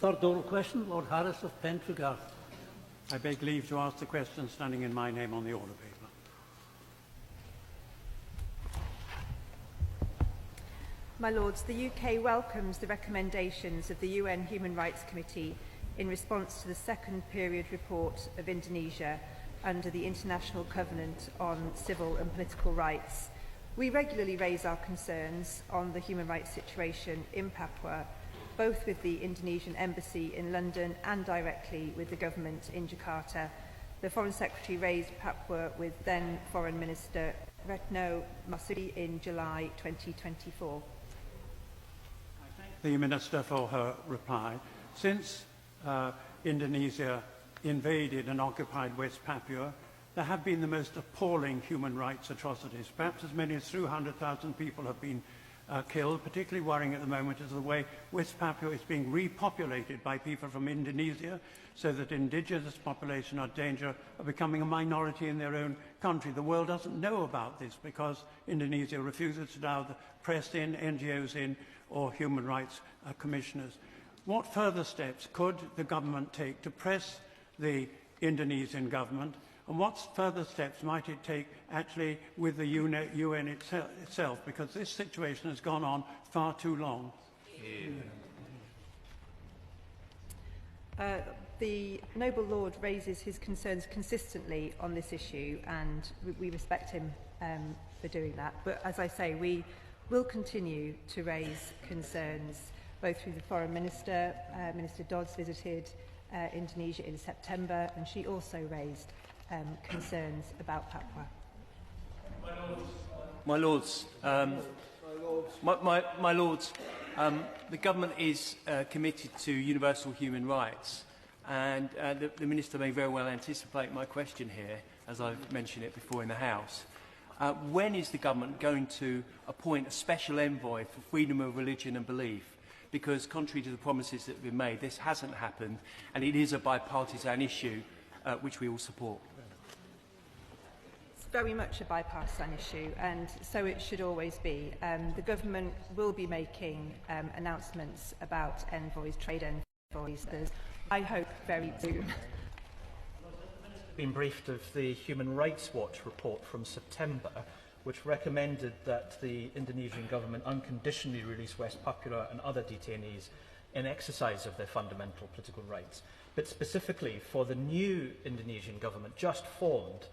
Third oral question, Lord Harries of Pentregarth. I beg leave to ask the question standing in my name on the order paper. My Lords, the UK welcomes the recommendations of the UN Human Rights Committee in response to the second period report of Indonesia under the International Covenant on Civil and Political Rights. We regularly raise our concerns on the human rights situation in Papua, both with the Indonesian Embassy in London and directly with the government in Jakarta. The Foreign Secretary raised Papua with then Foreign Minister Retno Marsudi in July 2024. I thank the Minister for her reply. Since Indonesia invaded and occupied West Papua, there have been the most appalling human rights atrocities. Perhaps as many as 300,000 people have been killed. Particularly worrying at the moment is the way West Papua is being repopulated by people from Indonesia, so that indigenous population are in danger of becoming a minority in their own country. The world doesn't know about this because Indonesia refuses to allow the press in, NGOs in, or human rights commissioners. What further steps could the government take to press the Indonesian government, and what further steps might it take actually with the UN itself, because this situation has gone on far too long? The Noble Lord raises his concerns consistently on this issue, and we respect him for doing that. But as I say, we will continue to raise concerns both through the Foreign Minister. Minister Dodds visited Indonesia in September, and she also raised concerns about Papua. My Lords, the government is committed to universal human rights, and the Minister may very well anticipate my question here, as I've mentioned it before in the House. When is the government going to appoint a special envoy for freedom of religion and belief? Because contrary to the promises that have been made, this hasn't happened, and it is a bipartisan issue which we all support. It's very much a bipartisan issue, and so it should always be. The government will be making announcements about envoys, trade envoys, I hope very soon. Been briefed of the Human Rights Watch report from September, which recommended that the Indonesian government unconditionally release West Papua and other detainees in exercise of their fundamental political rights. But specifically for the new Indonesian government just formed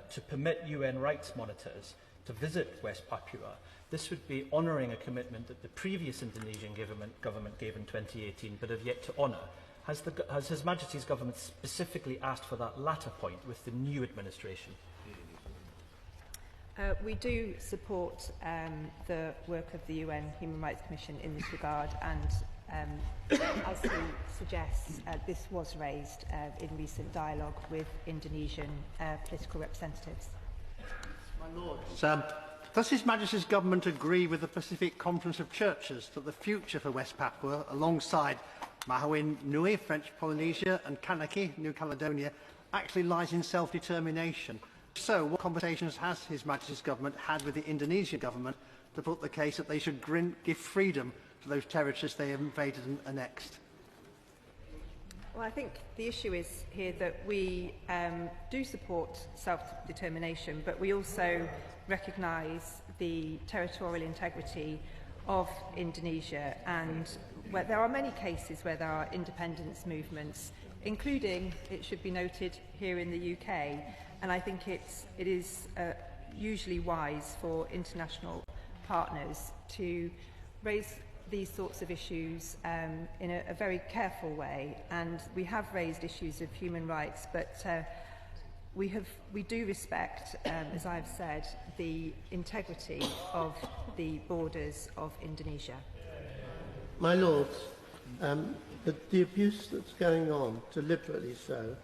to permit UN rights monitors to visit West Papua, this would be honouring a commitment that the previous Indonesian government gave in 2018 but have yet to honour. Has His Majesty's government specifically asked for that latter point with the new administration? We do support the work of the UN Human Rights Commission in this regard, and as he suggests, this was raised in recent dialogue with Indonesian political representatives. My Lords, does His Majesty's government agree with the Pacific Conference of Churches that the future for West Papua, alongside Mahawin Nui, French Polynesia, and Kanaki, New Caledonia, actually lies in self-determination? So, what conversations has His Majesty's government had with the Indonesian government to put the case that they should give freedom to those territories they have invaded and annexed? Well, I think the issue is here that we do support self-determination, but we also recognise the territorial integrity of Indonesia, and where there are many cases where there are independence movements, including, it should be noted, here in the UK. And I think it is usually wise for international partners to raise these sorts of issues in a very careful way. And we have raised issues of human rights, but we do respect, as I've said, the integrity of the borders of Indonesia. My Lords, the abuse that's going on, deliberately so,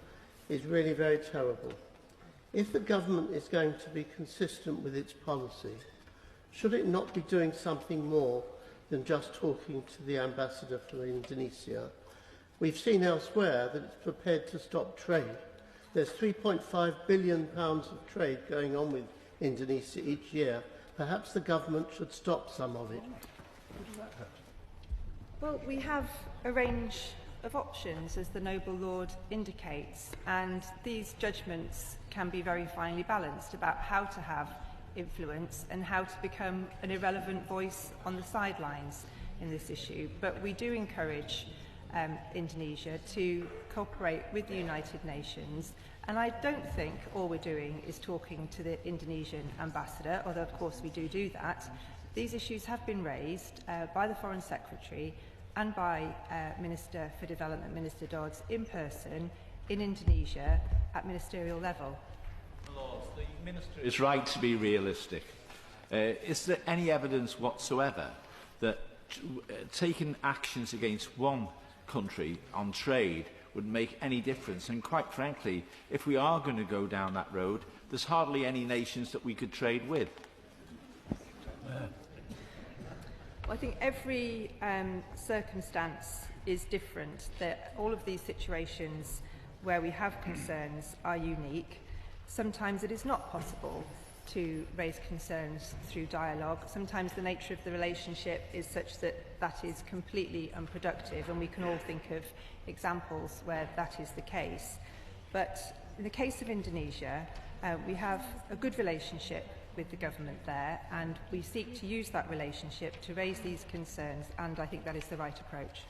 is really very terrible. If the government is going to be consistent with its policy, should it not be doing something more than just talking to the ambassador for Indonesia? We've seen elsewhere that it's prepared to stop trade. There's £3.5 billion of trade going on with Indonesia each year. Perhaps the government should stop some of it. Well, we have arranged of options, as the Noble Lord indicates, and these judgments can be very finely balanced about how to have influence and how to become an irrelevant voice on the sidelines in this issue. But we do encourage Indonesia to cooperate with the United Nations, and I don't think all we're doing is talking to the Indonesian ambassador, although of course we do that. These issues have been raised by the Foreign Secretary and by Minister for Development, Minister Dodds, in person in Indonesia at ministerial level. Lord, the Minister is right to be realistic. Is there any evidence whatsoever that taking actions against one country on trade would make any difference? And quite frankly, if we are going to go down that road, there's hardly any nations that we could trade with. Well, I think every circumstance is different. All of these situations where we have concerns are unique. Sometimes it is not possible to raise concerns through dialogue. Sometimes the nature of the relationship is such that that is completely unproductive, and we can all think of examples where that is the case. But in the case of Indonesia, we have a good relationship with the government there, and we seek to use that relationship to raise these concerns, and I think that is the right approach.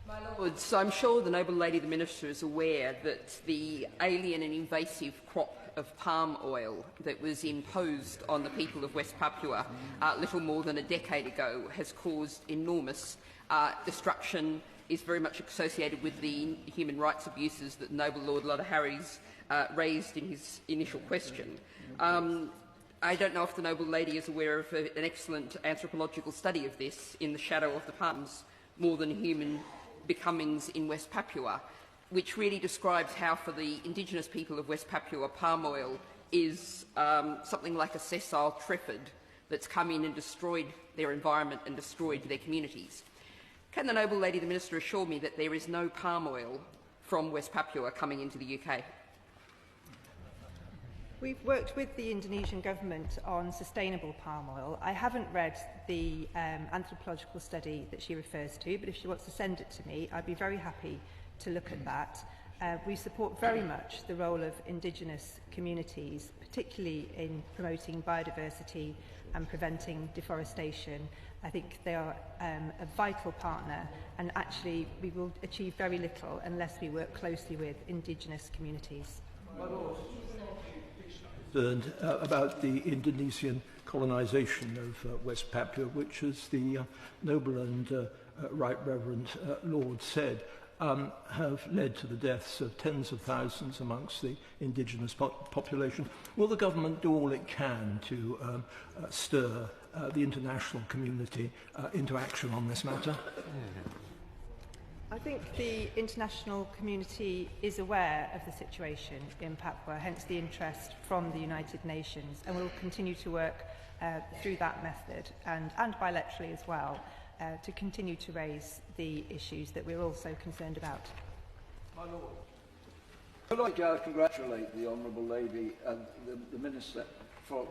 My Lords, I'm sure the Noble Lady the Minister is aware that the alien and invasive crop of palm oil that was imposed on the people of West Papua little more than a decade ago has caused enormous destruction, is very much associated with the human rights abuses that Noble Lord Harries raised in his initial question. I don't know if the Noble Lady is aware of an excellent anthropological study of this, In the Shadow of the Palms, More Than Human Becomings in West Papua, which really describes how for the indigenous people of West Papua, palm oil is something like a sessile triffid that's come in and destroyed their environment and destroyed their communities. Can the Noble Lady the Minister assure me that there is no palm oil from West Papua coming into the UK? We've worked with the Indonesian government on sustainable palm oil. I haven't read the anthropological study that she refers to, but if she wants to send it to me, I'd be very happy to look at that. We support very much the role of Indigenous communities, particularly in promoting biodiversity and preventing deforestation. I think they are a vital partner, and actually we will achieve very little unless we work closely with Indigenous communities. About the Indonesian colonisation of West Papua, which, as the Noble and Right Reverend Lord said, have led to the deaths of tens of thousands amongst the indigenous population. Will the government do all it can to stir the international community into action on this matter? I think the international community is aware of the situation in Papua, hence the interest from the United Nations, and will continue to work through that method and bilaterally as well to continue to raise the issues that we're also concerned about. My Lord, I'd like to congratulate the Honourable Lady and the Minister for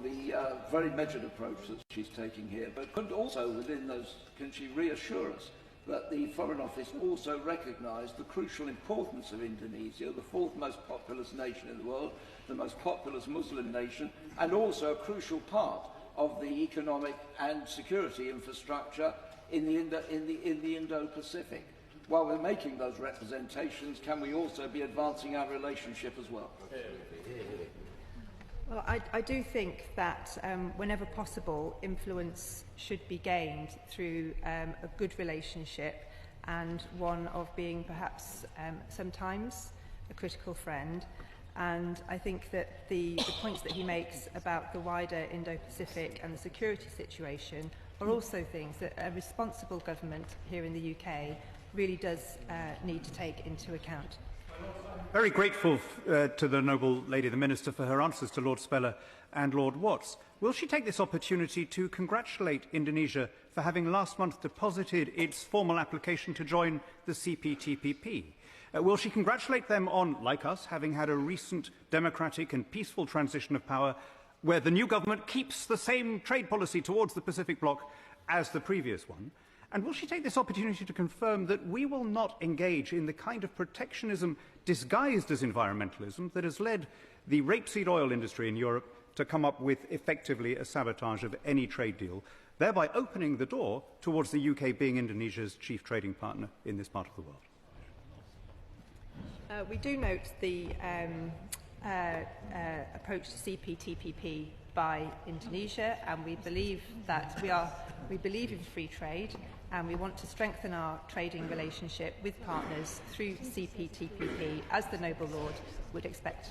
the very measured approach that she's taking here, but could also within those, can she reassure us that the Foreign Office also recognised the crucial importance of Indonesia, the fourth most populous nation in the world, the most populous Muslim nation, and also a crucial part of the economic and security infrastructure in the Indo-Pacific. While we're making those representations, can we also be advancing our relationship as well? Well, I do think that whenever possible, influence should be gained through a good relationship and one of being perhaps sometimes a critical friend. And I think that the points that he makes about the wider Indo-Pacific and the security situation are also things that a responsible government here in the UK really does need to take into account. Very grateful to the Noble Lady the Minister for her answers to Lord Speller and Lord Watts. Will she take this opportunity to congratulate Indonesia for having last month deposited its formal application to join the CPTPP? Will she congratulate them on, like us, having had a recent democratic and peaceful transition of power where the new government keeps the same trade policy towards the Pacific bloc as the previous one? And will she take this opportunity to confirm that we will not engage in the kind of protectionism disguised as environmentalism that has led the rapeseed oil industry in Europe to come up with effectively a sabotage of any trade deal, thereby opening the door towards the UK being Indonesia's chief trading partner in this part of the world? We do note the approach to CPTPP by Indonesia, and we believe that we believe in free trade, and we want to strengthen our trading relationship with partners through CPTPP, as the Noble Lord would expect.